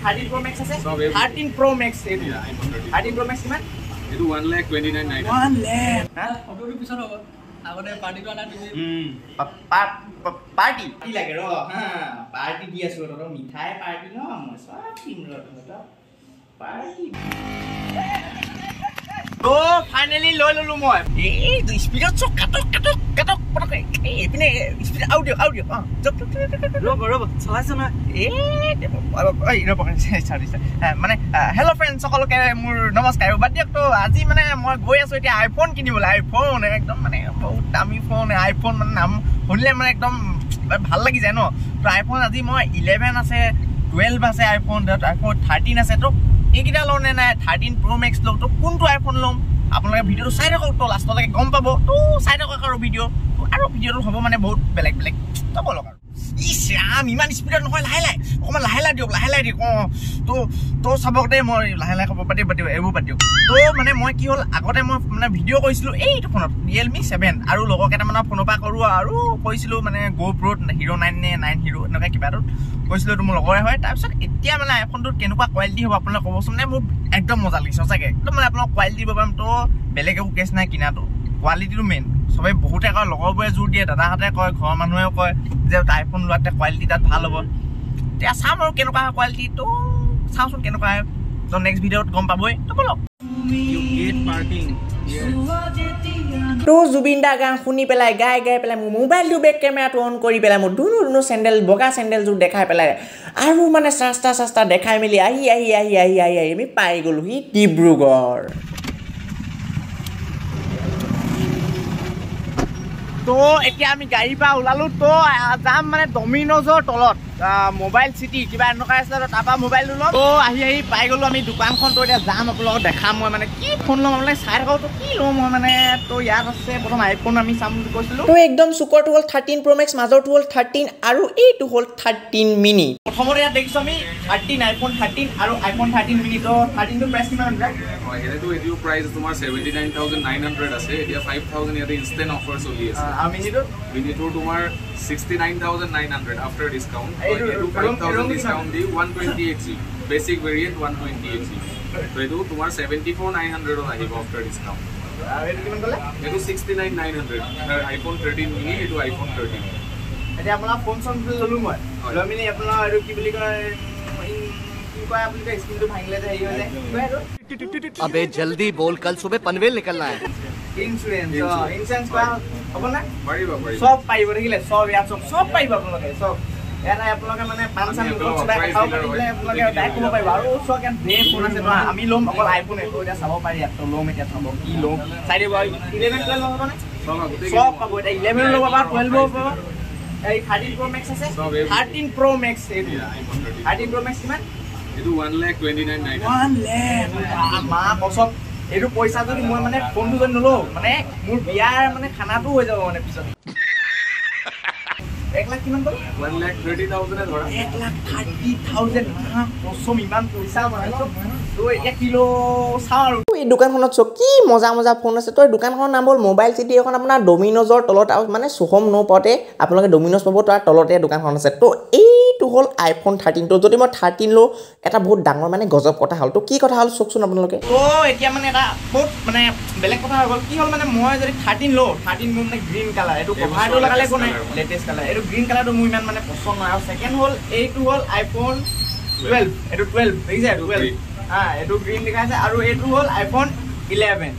13 Pro Max আছে 13 Pro Max এইটো 13 Pro Max কিমান এইটো 1,29,900 1 lakh হা ফটোৰ পিছত হ'ব আগতে পাৰ্টিটো আনা দিবি পাৰ্টি কি লাগে ৰ হা পাৰ্টি দি আছো তহঁতৰ মিঠাই পাৰ্টি ন মই সব টিম ৰ তহঁতৰ পাৰ্টি তো ফাইনালি লৈ ললো মই এই স্পিডত চক কাটক পটকে এইপিনে স্পিড আউট দিও ৰব চলাইছ না এই ৰব সৰি মানে হেল্ল' ফ্ৰেণ্ডছ সকলোকে মোৰ নমস্কাৰ বাদ দিয়ক তো আজি মানে মই গৈ আছো এতিয়া আইফোন কিনিবলৈ আইফোন একদম মানে বহুত দামী ফোন আইফোন মানে নাম শুনিলে মানে একদম ভাল লাগি যায় ন তো আইফোন আজি মই 11 আছে 12 আছে আইফোন 13 আছে তো এইকেইটা লওঁ নে নাই 13 Pro Max লওঁ তো কোনটো আইফোন ল'ম আপোনালোকে ভিডিঅ'টো চাই থাকক তো লাষ্টলৈকে গম পাব তো চাই থাকক আৰু ভিডিঅ'টো হ'ব মানে বহুত বেলেগ তো বলক আৰু ইছ ৰাম ইমান স্পীডত নহয় লাহে অকণমান লাহে দিয়ক তো চাবক দেই মই লাহে ক'ব পাতিব এইবোৰ পাতিও তো মানে মই কি হ'ল আগতে মই মানে ভিডিঅ' কৰিছিলোঁ এইটো ফোনত Realme 7 আৰু লগৰ কেইটামানৰ ফোনৰ পৰা কৰোঁ আৰু কৈছিলোঁ মানে GoProত Hero 9 নে 9 Hero এনেকুৱা কিবাটোত কৈছিলোঁ এইটো মোৰ লগৰে হয় তাৰপিছত এতিয়া মানে আইফোনটোত কেনেকুৱা কোৱালিটি হ'ব আপোনালোকে ক'বচোন মানে মোৰ একদম মজা লাগিছে সঁচাকৈ একদম মানে আপোনালোক কোৱালিটি দিব পাৰিম তো বেলেগ একো কেছ নাই কিনাটো কোৱালিটিটো মেইন সবে বহুতে কয় লগৰবোৰে জোৰ দিয়ে দাদাহঁতে কয় ঘৰৰ মানুহেও কয় যে আইফোন লোৱাতে কোৱালিটি তাত ভাল হ'ব এতিয়া চাম আৰু কেনেকুৱা হয় কোৱালিটিটো চাওঁচোন কেনেকুৱা হয় তো নেক্সট ভিডিঅ'ত গম পাবই তো বলক তো জুবিন দাৰ গান শুনি পেলাই গাই পেলাই মোৰ মোবাইলটো বেক কেমেৰাটো অন কৰি পেলাই মোৰ দুনো চেণ্ডেল বগা চেণ্ডেলযোৰ দেখাই পেলাই আৰু মানে চাস্তা দেখাই মেলি আহি আমি পাই গ'লোহি ডিব্ৰুগড় তো এতিয়া আমি গাড়ীৰ পৰা ওলালো তো যাম মানে ডমিনজৰ তলত মোবাইল চিটি কিবা এনেকুৱা আছিলে তাৰপৰা মোবাইলটো ল'ম তো আহি পাই গ'লো আমি দোকানখন তো এতিয়া যাম আপোনালোকক দেখাম মই মানে কি ফোন ল'ম আপোনালোকে চাই থাকক তো কি ল'ম মই মানে তো ইয়াত আছে প্ৰথম আইফোন আমি চাম বুলি কৈছিলোঁ তো একদম চুকৰটো হ'ল 13 Pro Max মাজৰটো হ'ল 13 আৰু এইটো হ'ল 13 মিনি প্ৰথমতে ইয়াত দেখিছোঁ আমি 13 আইফোন 13 আৰু আইফোন 13 মিনি তো 13 টো প্ৰাইচ কিমান আছে এইটো এডিও প্ৰাইচ তোমাৰ 79,900 আছে এতিয়া 5,000 ইয়াতে ইনষ্টেন্ট অফাৰ চলি আছে মিনিটো তোমাৰ 69,900 আফটাৰ ডিসকাউন্ট এইটো 5,000 ডিসকাউন্ট দি 128GB বেসিক ভেৰিয়েন্ট 128GB তো এইটো তোমাৰ 74,900 আহিব আফটাৰ ডিসকাউন্ট আৰু এইটো কিমান ক'লে এইটো 69,900 আইফোন 13 মিনি এইটো আইফোন 13 এতিয়া আপোনাৰ ফোন চন ললো মই লৈ মিনি আপোনাৰ আৰু কি বুলি কয় स्क्रीन भांगले थे अबे जल्दी बोल कल सुबह पनवेल निकलना है इंश्योरेंस का হ'ব না সব পাইব দেখিলে সব ইয়াত সব পাইব আপোনালোকে সব ইয়াত আপোনালোকে মানে পাঁচজন লোক সবাই খাব পাৰিলে আপোনালোকে ডাইৰেক্ট কৰিব পাৰিব আৰু সব ইয়াত ধেৰ ফোন আছে ন আমি ল'ম অকল আইফোন এইটো এতিয়া চাব পাৰি ইয়াত ল'ম এতিয়া চাব কি ল'ম চাই দিব 11 12 হ'ব না সব পাব এতিয়া 11 ল'ব বা 12 ল'ব এই 13 Pro Max আছে 13 Pro Max এইটো 13 Pro Max কিমান এইটো 1,29,900 1 lakh মা বছক এইটো পইচা যদি মই মানে ফোনটো যদি নলওঁ মানে মোৰ বিয়াৰ মানে খানাটো হৈ যাব মানে পিছত 1 লাখ কিমান ক'ল 1,30,000 ধৰা 1,30,000 কসম ইমান পইচা বনাইছো তো এতিয়া কিলো চাওঁ আৰু এই দোকানখনত চক কি মজা ফোন আছে তো এই দোকানখনৰ নাম হ'ল মোবাইল চিটি এখন আপোনাৰ ডমিনজৰ তলত মানে সোহম নো পাওঁতে আপোনালোকে ডমিনজ পাব তাৰ তলতে দোকানখন আছে তো এইটো হ'ল আইফোন 13 তো যদি মই 13 লওঁ এটা বহুত ডাঙৰ মানে গজব কথা হ'ল তো কি কথা হ'ল চকচোন আপোনালোকে তো এতিয়া মানে এটা বহুত মানে বেলেগ কথা হৈ গ'ল কি হ'ল মানে মই যদি 13 লওঁ 13 মোৰ মানে গ্ৰীণ কালাৰ এইটো কভাৰটো লগালে কোন লেটেষ্ট কালাৰ এইটো গ্ৰীণ কালাৰটো মোৰ ইমান মানে পছন্দ নহয় আৰু সেকেন্ড হ'ল এইটো হ'ল আইফোন 12 এইটো 12 দেখিছে 12 হা এইটো গ্ৰীণ দেখাইছে আৰু এইটো হ'ল আইফোন 11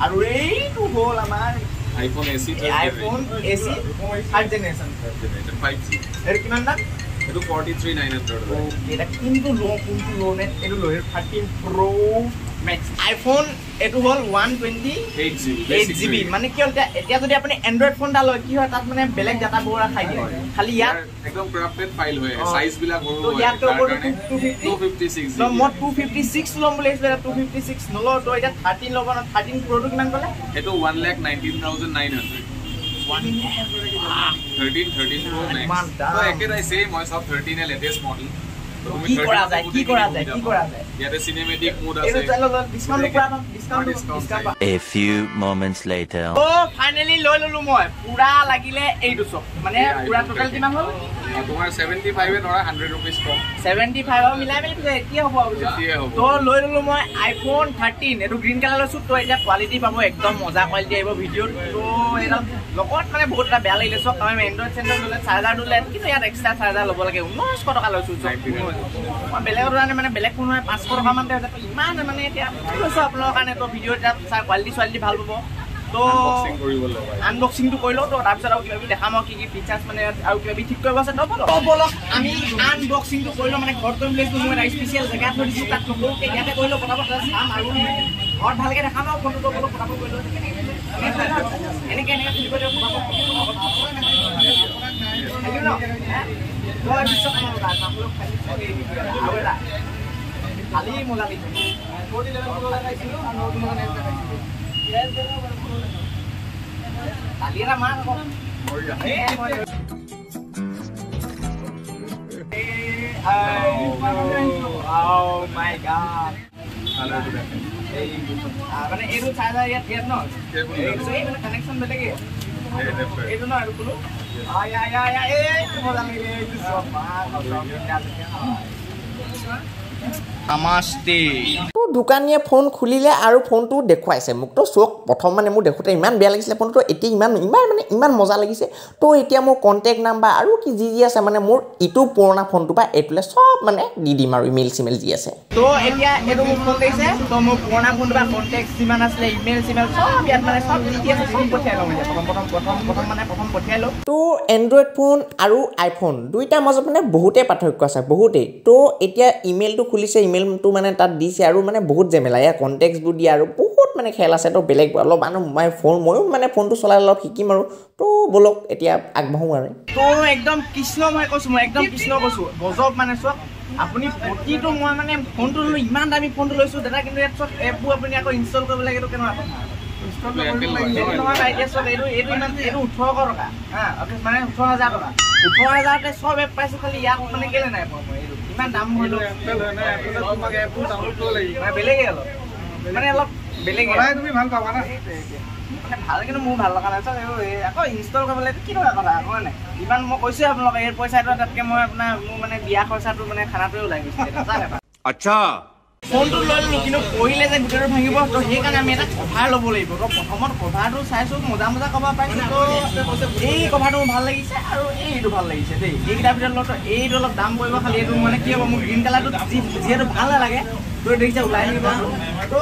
আৰু এইটো হ'ল আমাৰ iPhone AC third generation 5G এইটো কিমান দাম এইটো 43,900 এটা কিন্তু কোনটো লো নে এইটো লো 13 Pro Max আইফোন এইটো হ'ল 128GB মানে কি হ'ল এতিয়া যদি আপুনি এন্ড্ৰইড ফোন এটা লয় কি হয় তাত মানে বেলেগ ডাটা বোৰ খাই দিয়ে খালি ইয়াত একদম ক্ৰাফটেড ফাইল হয় সাইজ বিলাক সৰু হয় ইয়াত 256 মই 256 ল'ম বুলি কৈছিলো 256 নলও তো এটা 13 ল'ব না 13 Pro টো কিমান ক'লে এইটো 1,19,900 13 Pro Max তো একেটাই সেম মই সব 13 এ লেটেষ্ট মডেল কি কৰা যায় ইয়াতে সিনেমেটিক মোড আছে এইটো চলো discount A few moments later. ও ফাইনালি লৈ ললো মই পুৰা লাগিলে এইটো চক মানে পুৰা টোটাল কিমান হ'ল তোমাৰ 75 এ ধৰা 100 रुपीस কম 75 মিলাই মেলি কি হ'ব তো লৈ ললো মই আইফোন 13 এটো গ্ৰীণ কালাৰ লৈছো তো এটা কোৱালিটি পাব একদম মজা কোৱালিটি আহিব ভিডিঅ'ত তো এটা লগত মানে বহুত এটা বেয়া লাগিলে চক আমি এন্ড্ৰইড চেন্টাৰ ললে চাৰ্জাৰ ললে কিন্তু ইয়াত এক্সট্ৰা চাৰ্জাৰ ল'ব লাগে 1900 টকা লৈছো মই বেলেগৰ কাৰণে মানে বেলেগ ফোন হয় 500 টকা মান দিয়ে ইমান মানে এতিয়া লৈছো আপোনালোকৰ কাৰণে তো ভিডিঅ'ত চাই কোৱালিটি ভাল পাব তো আনবক্সিং টো কৰিলো তো তাৰপিছত আৰু কিবা দেখাম কি ফিচাৰ্ছ মানে আৰু কিবা ঠিক কৰিব আছে তো বলক আমি আনবক্সিং টো কৰিলো মানে ঘৰত কৰিম বুলি মই এটা স্পেচিয়েল জেগা থৈ দিছো তাত নকৰোঁ ইয়াতে কৰিলো পটাপট চাম আৰু ঘৰত ভালকে দেখাম আৰু ফোনটো তো বলক পটাপট কৰিলো এনেকে খুলিব দিয়ক খালি মজা Talira man ko. Oh my god. মানে এইটো চাৰ্জাৰ ইয়াত ইয়াত ন এইটো কানেকশ্যন বেলেগে এইটো ন আৰু কোনো নমস্তে তো দোকানীয়ে ফোন খুলিলে আৰু ফোনটো দেখুৱাইছে মোক তো চক প্ৰথম মানে মোৰ দেখোতে ইমান বেয়া লাগিছিলে ফোনটো এতিয়া ইমান মজা লাগিছে তো এতিয়া মোৰ কণ্টেক্ট নাম্বাৰ আৰু কি যি আছে মানে মোৰ ইটো পুৰণা ফোনটো বা এইটোলে সব মানে দি দিম আৰু ইমেইল চিমেইল যি আছে তো এতিয়া এইটো মোক ফোন কৰিছে তো মোৰ পুৰণা ফোনটো বা কণ্টেক্ট যিমান আছিলে ইমেইল চিমেইল সব ইয়াত মানে সব দি আছে সব পঠিয়াই লওঁ প্ৰথম পঠিয়াই লওঁ তো এণ্ড্ৰইড ফোন আৰু আইফোন দুইটাৰ মাজত মানে বহুতেই পাৰ্থক্য আছে বহুতেই তো এতিয়া ইমেইলটো খুলিছে ইমেইলটো মানে তাত দিছে আৰু মানে বহুত জেমেলা ইয়াৰ কণ্টেক্টছবোৰ দিয়ে আৰু বহুত মানে খেল আছে তো বেলেগ অলপ ময়ো মানে ফোনটো চলাই অলপ শিকিম আৰু তো বলক এতিয়া আগবাঢ়োঁ আৰু তো একদম কৃষ্ণ মই কৈছোঁ মই একদম কৃষ্ণ কৈছোঁ গজব মানে চক আপুনি প্ৰতিটো মই মানে ফোনটো ল'লোঁ ইমান দামী ফোনটো লৈছোঁ দাদা কিন্তু ইয়াত চক এপবোৰ আপুনি আকৌ ইনষ্টল কৰিব লাগে এইটো কেনেকুৱা কথা এইটো 1800 টকা মানে 18000 টকা 18000তে সব এপ পাইছোঁ খালি ইয়াত মানে কেলে নাই ইমান দাম হ'ল বেলেগে অলপ মানে অলপ বেলেগে তুমি ভাল পাবা না মানে ভাল কিন্তু মোৰ ভাল লগা নাই চব আকৌ ইনষ্টল কৰিব লাগে কি টকা কথা হয় নাই ইমান মই কৈছোঁ আপোনালোকে এই পইচাটো তাতকৈ মই আপোনাৰ মোৰ মানে বিয়া খৰচাটো মানে খানাটোৱে ওলাই গৈছে अच्छा ফোনটো লৈ ললোঁ কিন্তু পঢ়িলে যে গোটেইটো ভাঙিব তো সেইকাৰণে আমি এটা কভাৰ ল'ব লাগিব তো প্ৰথমত কভাৰটো চাইছোঁ মজা কভাৰ পাইছোঁ তো এই কভাৰটো মোৰ ভাল লাগিছে আৰু এইটো ভাল লাগিছে দেই এইকেইটাৰ ভিতৰত লওঁ তো এইটো অলপ দাম পৰিব খালি এইটো মানে কি হ'ব মোৰ গ্ৰীণ কালাৰটো যিহেতু ভাল নালাগে তো দেখিছে ওলাই আহিব তো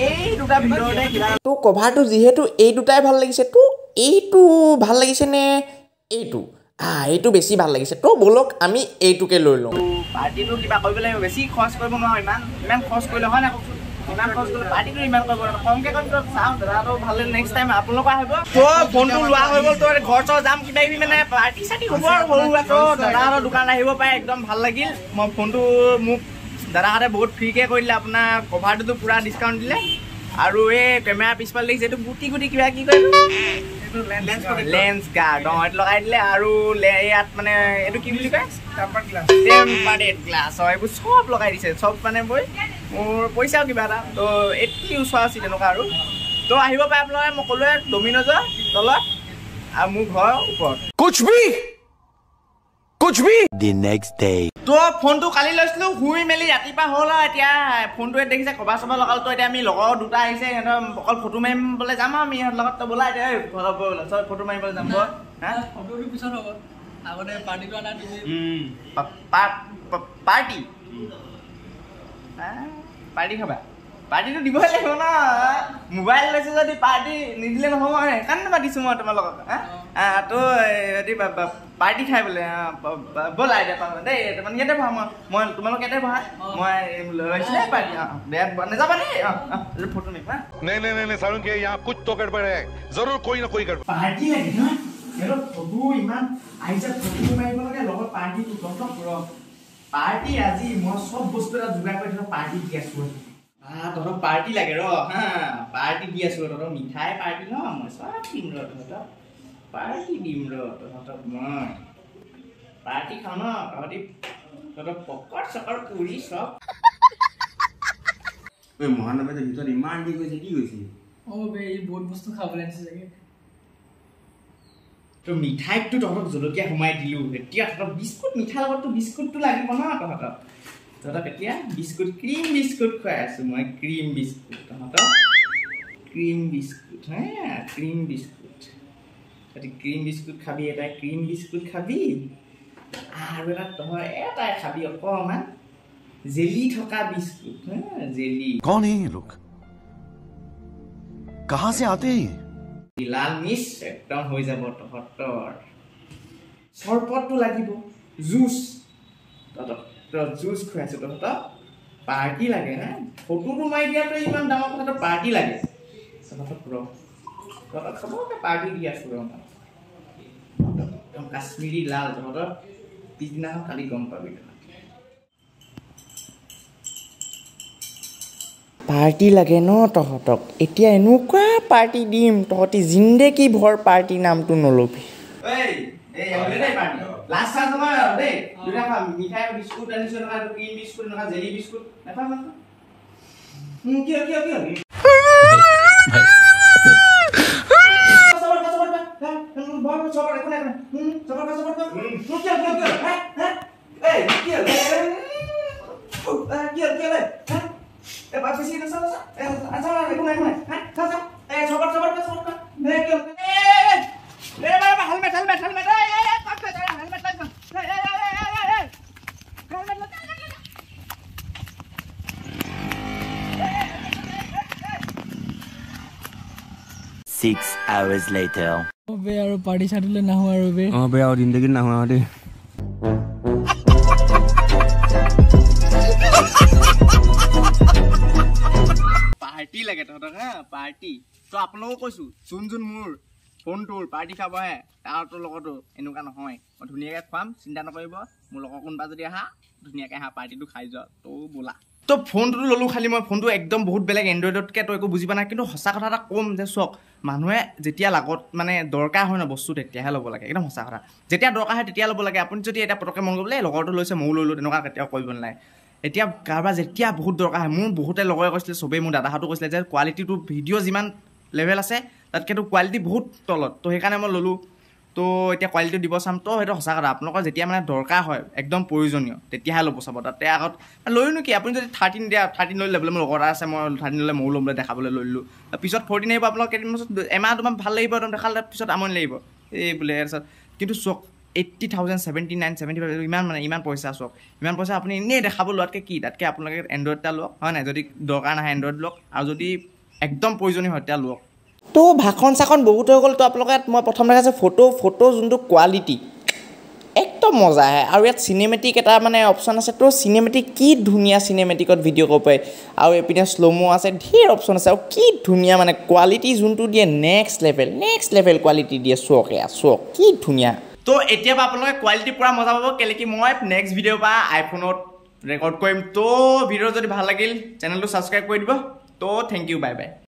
এই দুটা ভিতৰতে কিবা তো কভাৰটো যিহেতু এই দুটাই ভাল লাগিছে তো এইটো ভাল লাগিছে নে এইটো এইটো বেছি ভাল লাগিছে তো বলক আমি এইটোকে লৈ লওঁ পাৰ্টিটো কিবা কৰিব লাগিব বেছি খৰচ কৰিব নোৱাৰোঁ ইমান খৰচ কৰিলে হয় নাই কওকচোন ইমান খৰচ কৰিলে পাৰ্টিটো ইমান কৰিব নোৱাৰোঁ কমকৈ কৰিম তো চাওঁ দাদাটো ভালে নেক্সট টাইম আপোনালোকৰ আহিব তো ফোনটো লোৱা হৈ গ'ল তো ঘৰ চৰ যাম কিবা কিবি মানে পাৰ্টি চাৰ্টি হ'ব আৰু সৰু তো দাদাহঁতৰ দোকান আহিব পাৰে একদম ভাল লাগিল মই ফোনটো মোক দাদাহঁতে বহুত ফ্ৰীকৈ কৰি দিলে আপোনাৰ কভাৰটোতো পূৰা ডিছকাউণ্ট দিলে আৰু এই কেমেৰা পিছফালে দেখিছে এইটো গুটি কি কৰে লেন্স গাৰ্ড এইটো লগাই দিলে আৰু ইয়াত মানে এইটো কি বুলি কয় টেম্পাৰ্ড গ্লাছ হয় এইবোৰ চব লগাই দিছে চব মানে মোৰ পইচাও কিবা এটা তো 80 ওচৰ আছিল তেনেকুৱা আৰু তো আহিব পাৰে আপোনালোকে মই ক'লোৱে ডমিন'জৰ তলত আৰু মোৰ ঘৰৰ ওপৰত कुछ भी The next day তো ফোনটো কালি লৈছিলোঁ শুই মেলি ৰাতিপুৱা হ'ল আৰু এতিয়া ফোনটোৱে দেখিছে কভাৰ চভাৰ লগালোঁ তো এতিয়া আমি লগৰ দুটা আহিছে সিহঁতৰ অকল ফটো মাৰিবলৈ যাম আৰু আমি সিহঁতৰ লগত তো বোলা এতিয়া চব ফটো মাৰিবলৈ যাম ফটোটো পিছত হ'ব আগতে পাৰ্টিটো আনা পাৰ্টি খাবা পাৰ্টিটো দিবই লাগিব ন মোবাইল লৈছে যদি পাৰ্টি নিদিলে নহ'ব সেইকাৰণে মাতিছোঁ মই তোমাৰ লগত তো পাৰ্টি খাই বোলে ব'লা এতিয়া পাবা দেই তাৰমানে ইয়াতে বহা মই তোমালোক ইয়াতে বহা মই লৈছিলে পাৰ্টি নাযাবা দেই ফটো মাৰিম नहीं सारुण के यहाँ कुछ तो गड़बड़ है जरूर कोई ना कोई गड़बड़ पार्टी লাগে ন এৰ ফটো ইমান আইছা ফটো মাৰিব লাগে লগত পাৰ্টিটো তহঁতক পাৰ্টি আজি মই চব বস্তু এটা যোগাৰ কৰি থৈ পাৰ্টি দি আছোঁ তহঁতক পাৰ্টি লাগে পাৰ্টি দি আছোঁ তহঁতক মিঠাই পাৰ্টি ন মই চব দিম তহঁতক পাৰ্টি দিম তহঁতক মই পাৰ্টি খাওঁ ন তহঁতি তহঁতৰ পকৰ চকৰ পুৰি চব ঐ মহানৱে যে ভিতৰত ইমান দি গৈছে কি গৈছে বে এই বহুত বস্তু খাবলৈ আনিছে চাগে তো মিঠাইটো তহঁতক জলকীয়া সোমাই দিলোঁ এতিয়া তহঁতক বিস্কুট মিঠাৰ লগততো বিস্কুটটো লাগিব ন তহঁতক এতিয়া বিস্কুট ক্ৰীম বিস্কুট খুৱাই আছোঁ মই ক্ৰীম বিস্কুট তহঁতক ক্ৰীম বিস্কুট হা ক্ৰীম বিস্কুট তহঁতি ক্ৰীম বিস্কুট খাবি এটাই ক্ৰীম বিস্কুট খাবি আৰু এটাই খাবি অকণমান জেলি থকা বিস্কুট হা জেলি कौन है ये लोग कहां से आते हैं লাল মিচ একদম হৈ যাব তহঁতৰ চৰবতটো লাগিব জুচ তহঁতক জুচ খুৱাইছোঁ তহঁতক পাৰ্টি লাগে হা ফটোটো মাৰি দিয়াটো ইমান ডাঙৰ কথাটো পাৰ্টি লাগে তহঁতক তহঁতক চবকে পাৰ্টি দি আছোঁ একদম কাশ্মীৰী লাল তহঁতক পিছদিনাখন কালি গম পাবি পাৰ্টি লাগে ন তহঁতক এতিয়া এনেকুৱা পাৰ্টি দিম তহঁতি জিন্দেগী ভৰ পাৰ্টি নামটো নলবি লাষ্ট চান্স নহয় দেই দুটা খাম মিঠাই বিস্কুট আনিছোঁ এনেকুৱা ক্ৰীম বিস্কুট এনেকুৱা জেলি বিস্কুট নাপাম কিয় hours later বে আৰু পাৰ্টি চাৰ্টিলৈ নাহো আৰু বে বে আৰু জিন্দগীত নাহো আৰু দেই পাৰ্টি লাগে তহঁতক হা পাৰ্টি তো আপোনালোকক কৈছোঁ যোন মোৰ ফোনটোৰ পাৰ্টি খাব আহে তাৰটোৰ লগতো এনেকুৱা নহয় মই ধুনীয়াকৈ খুৱাম চিন্তা নকৰিব মোৰ লগৰ কোনোবা যদি আহা ধুনীয়াকৈ আহা পাৰ্টিটো খাই যোৱা তো বোলা তো ফোনটো ল'লোঁ খালি মই ফোনটো একদম বহুত বেলেগ এণ্ড্ৰইডতকৈ তো একো বুজি পোৱা নাই কিন্তু সঁচা কথা এটা ক'ম যে চাওক মানুহে যেতিয়া লাগত মানে দৰকাৰ হয় ন বস্তু তেতিয়াহে ল'ব লাগে একদম সঁচা কথা যেতিয়া দৰকাৰ হয় তেতিয়া ল'ব লাগে আপুনি যদি এতিয়া পটককৈ মন কৰিবলৈ লগৰটো লৈছে ময়ো লৈ তেনেকুৱা কেতিয়াও কৰিব নালাগে এতিয়া কাৰোবাৰ যেতিয়া বহুত দৰকাৰ হয় মোৰ বহুতে লগৰে কৈছিলে চবেই মোৰ দাদাহঁতো কৈছিলে যে কোৱালিটিটো ভিডিঅ' যিমান লেভেল আছে তাতকৈতো কোৱালিটি বহুত তলত তো সেইকাৰণে মই ল'লোঁ তো এতিয়া কোৱালিটি দিব চাম তো সেইটো সঁচা কথা আপোনালোকৰ যেতিয়া মানে দৰকাৰ হয় একদম প্ৰয়োজনীয় তেতিয়াহে ল'ব চাব তাতে আগত লৈনো কি আপুনি যদি 13 দিয়া 13 লৈ ল'বলৈ মোৰ লগৰ আছে মই 13 ল'লে ময়ো ল'বলৈ দেখাবলৈ লৈ ল'লোঁ পিছত 14 আহিব আপোনালোক কেইদিন পাছত এমাহ দুমাহ ভাল লাগিব একদম দেখালে পিছত আমনি লাগিব এই বোলে তাৰপিছত কিন্তু চাওক 80,000 79 75 ইমান পইচা চাওক ইমান পইচা আপুনি এনেই দেখাব লোৱাতকৈ কি তাতকৈ আপোনালোকে এণ্ড্ৰইড এটা লওক হয় নাই যদি দৰকাৰ নাহে এণ্ড্ৰইড লওক আৰু যদি একদম প্ৰয়োজনীয় হয় তেতিয়া লওক তো ভাষণ চাখন বহুত হৈ গ'ল তো আপোনালোকে মই প্ৰথম দেখাইছোঁ ফটো যোনটো কোৱালিটি একদম মজা আহে আৰু ইয়াত চিনেমেটিক এটা মানে অপশ্যন আছে তো চিনেমেটিক কি ধুনীয়া চিনেমেটিকত ভিডিঅ' কৰিব পাৰি আৰু এইপিনে শ্ল'মো আছে ঢেৰ অপশ্যন আছে আৰু কি ধুনীয়া মানে কোৱালিটি যোনটো দিয়ে নেক্সট লেভেল কোৱালিটি দিয়ে চাওক কি ধুনীয়া তো এতিয়া পৰা আপোনালোকে কোৱালিটি পূৰা মজা পাব কেলৈ কি মই নেক্সট ভিডিঅ' পৰা আইফোনত ৰেকৰ্ড কৰিম তো ভিডিঅ' যদি ভাল লাগিল চেনেলটো ছাবস্ক্ৰাইব কৰি দিব তো থেংক ইউ বাই বাই